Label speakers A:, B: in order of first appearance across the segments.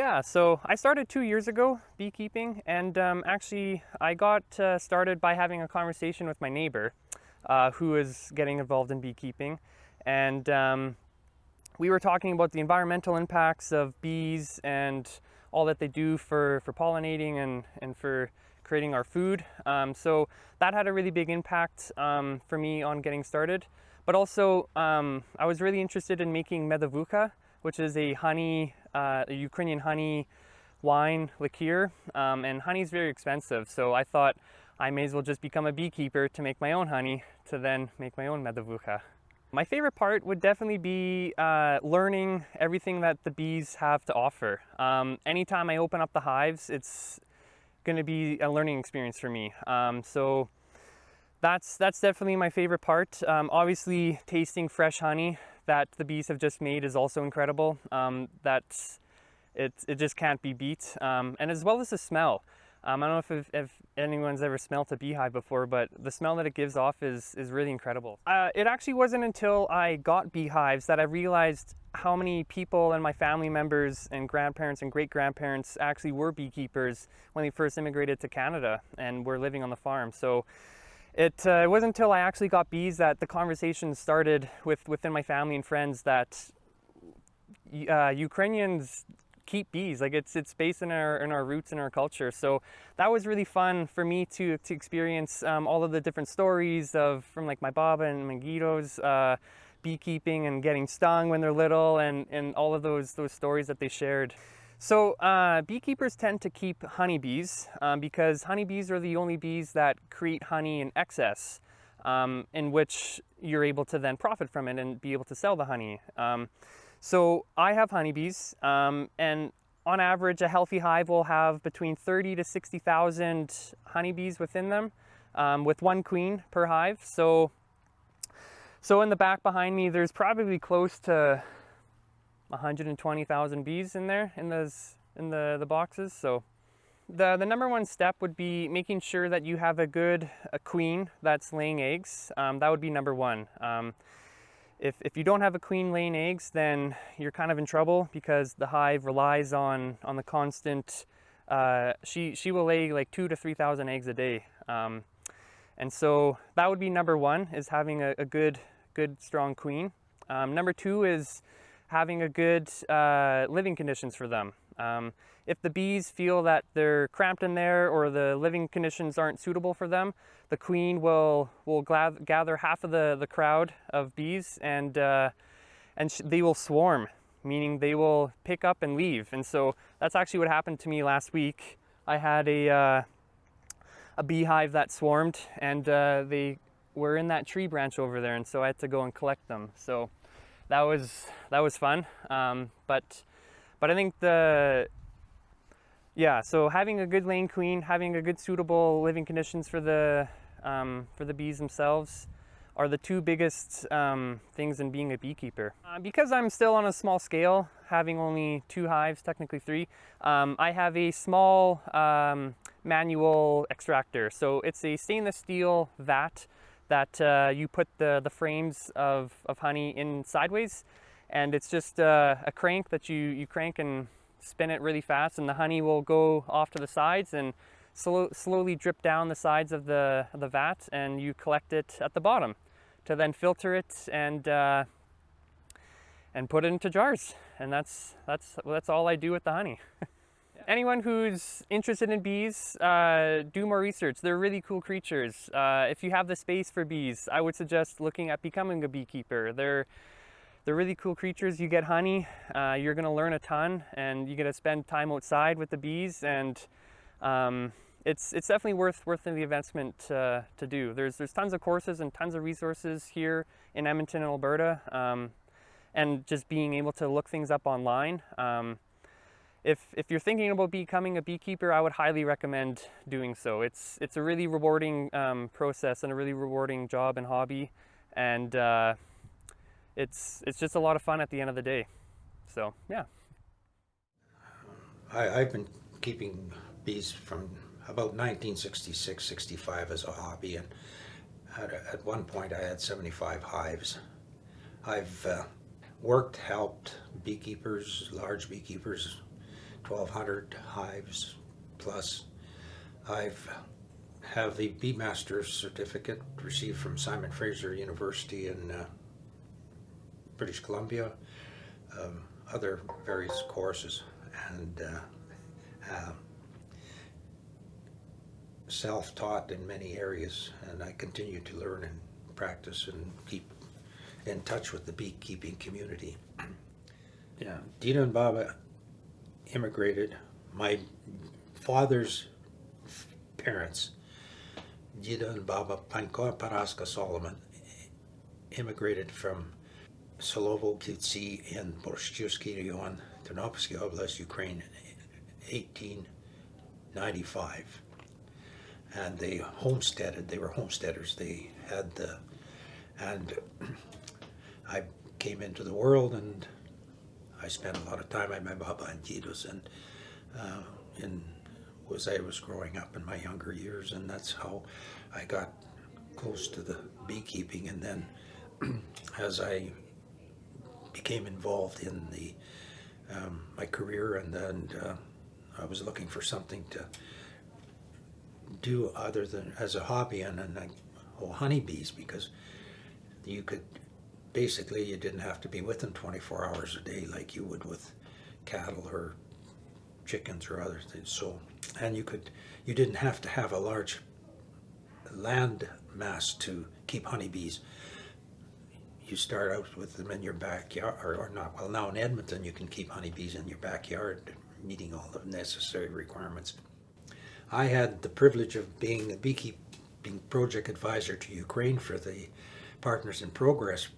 A: Yeah, so I started 2 years ago beekeeping, and actually I got started by having a conversation with my neighbor who is getting involved in beekeeping. And we were talking about the environmental impacts of bees and all that they do for pollinating and for creating our food. So that had a really big impact for me on getting started. But also, I was really interested in making medovukha, which is a honey, a Ukrainian honey wine liqueur, and honey is very expensive. So I thought I may as well just become a beekeeper to make my own honey to then make my own medovukha. My favorite part would definitely be learning everything that the bees have to offer. Anytime I open up the hives, it's going to be a learning experience for me. So that's definitely my favorite part. Obviously, tasting fresh honey that the bees have just made is also incredible. It just can't be beat. And as well as the smell. I don't know if anyone's ever smelt a beehive before, but the smell that it gives off is really incredible. It actually wasn't until I got beehives that I realized how many people and my family members and grandparents and great-grandparents actually were beekeepers when they first immigrated to Canada and were living on the farm. So it wasn't until I actually got bees that the conversation started within my family and friends that Ukrainians keep bees. Like it's based in our roots and our culture. So that was really fun for me to experience all of the different stories from like my baba and my Guido's beekeeping and getting stung when they're little, and all of those stories that they shared. So beekeepers tend to keep honeybees because honeybees are the only bees that create honey in excess, in which you're able to then profit from it and be able to sell the honey. So I have honeybees, and on average, a healthy hive will have between 30 to 60,000 honeybees within them, with one queen per hive. So in the back behind me, there's probably close to 120,000 bees in there in the boxes. So the number one step would be making sure that you have a queen that's laying eggs. That would be number one. If you don't have a queen laying eggs, then you're kind of in trouble because the hive relies on the constant. She will lay like 2,000 to 3,000 eggs a day, and so that would be number one, is having a good strong queen. Number two is having a good living conditions for them. If the bees feel that they're cramped in there or the living conditions aren't suitable for them, the queen will gather half of the crowd of bees, and they will swarm, meaning they will pick up and leave. And so that's actually what happened to me last week. I had a beehive that swarmed, and they were in that tree branch over there, and so I had to go and collect them. So that was fun. But I think so having a good laying queen, having a good suitable living conditions for the bees themselves are the two biggest things in being a beekeeper. Because I'm still on a small scale, having only 2 hives, technically 3, I have a small manual extractor. So it's a stainless steel vat that you put the frames of honey in sideways, and it's just a crank that you crank and spin it really fast, and the honey will go off to the sides and slowly drip down the sides of the vat, and you collect it at the bottom to then filter it and put it into jars. And that's all I do with the honey. Anyone who's interested in bees, do more research. They're really cool creatures. If you have the space for bees, I would suggest looking at becoming a beekeeper. They're really cool creatures. You get honey, you're going to learn a ton, and you're going to spend time outside with the bees, and it's definitely worth the investment to do. There's tons of courses and tons of resources here in Edmonton, Alberta, and just being able to look things up online. If you're thinking about becoming a beekeeper, I would highly recommend doing so. It's a really rewarding process and a really rewarding job and hobby, and it's just a lot of fun at the end of the day. So yeah.
B: I've been keeping bees from about 1966, 65 as a hobby, and at one point I had 75 hives. I've helped beekeepers, large beekeepers, 1,200 hives plus. I've have the Bee Master's certificate received from Simon Fraser University in British Columbia, other various courses, and self-taught in many areas, and I continue to learn and practice and keep in touch with the beekeeping community. Yeah, Dina and Baba immigrated. My father's parents, Dina and Baba Panko Paraska Solomon, immigrated from Solovo Kitsi in Borshchivsky Raion, Ternopilsky Oblast, Ukraine, in 1895. And they homesteaded. They were homesteaders. They had and I came into the world, and I spent a lot of time at my Baba and Jitos, and as I was growing up in my younger years, and that's how I got close to the beekeeping. And then as I became involved in the my career, and then I was looking for something to do other than as a hobby, and honeybees, because you could basically, you didn't have to be with them 24 hours a day like you would with cattle or chickens or other things. So, and you didn't have to have a large land mass to keep honeybees. You start out with them in your backyard, or not. Well, now in Edmonton you can keep honeybees in your backyard, meeting all the necessary requirements. I had the privilege of being a beekeeping project advisor to Ukraine for the Partners in Progress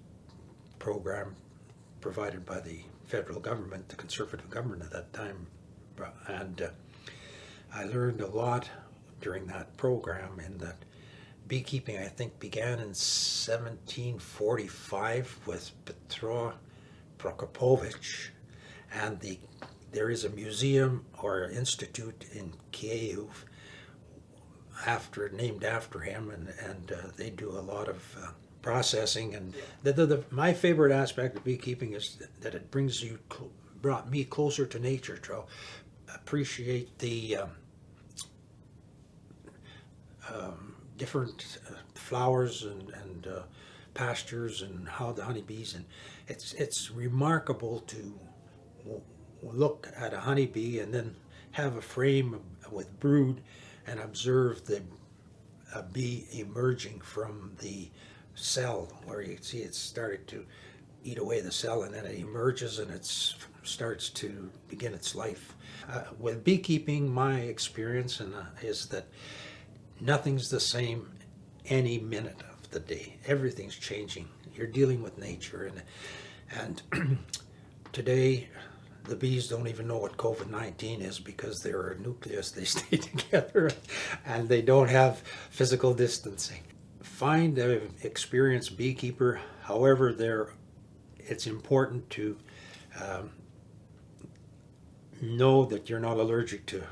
B: program provided by the federal government, the conservative government at that time. And I learned a lot during that program, in that beekeeping, I think, began in 1745 with Petro Prokopovich, and there is a museum or institute in Kyiv named after him, and they do a lot of processing. And my favorite aspect of beekeeping is that it brought me closer to nature, to appreciate the different flowers and pastures, and how the honeybees, and it's remarkable to look at a honeybee and then have a frame with brood and observe a bee emerging from the cell, where you see it's started to eat away the cell, and then it emerges and it starts to begin its life. With beekeeping, my experience is that nothing's the same any minute of the day. Everything's changing. You're dealing with nature, and today the bees don't even know what COVID-19 is, because they're a nucleus. They stay together and they don't have physical distancing. Find an experienced beekeeper. However, it's important to know that you're not allergic to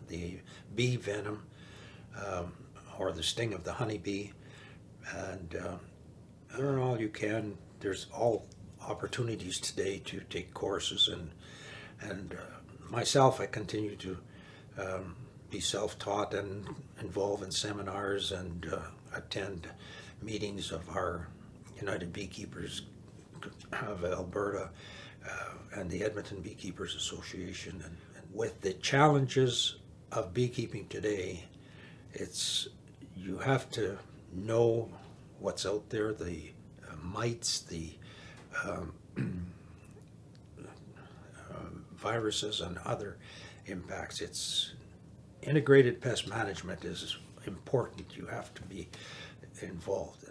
B: the bee venom or the sting of the honeybee, and learn all you can. There's all opportunities today to take courses, and myself, I continue to be self-taught and involved in seminars and attend meetings of our United Beekeepers of Alberta and the Edmonton Beekeepers Association. And with the challenges of beekeeping today, you have to know what's out there, the mites, the viruses and other impacts. Integrated pest management is important. You have to be involved in.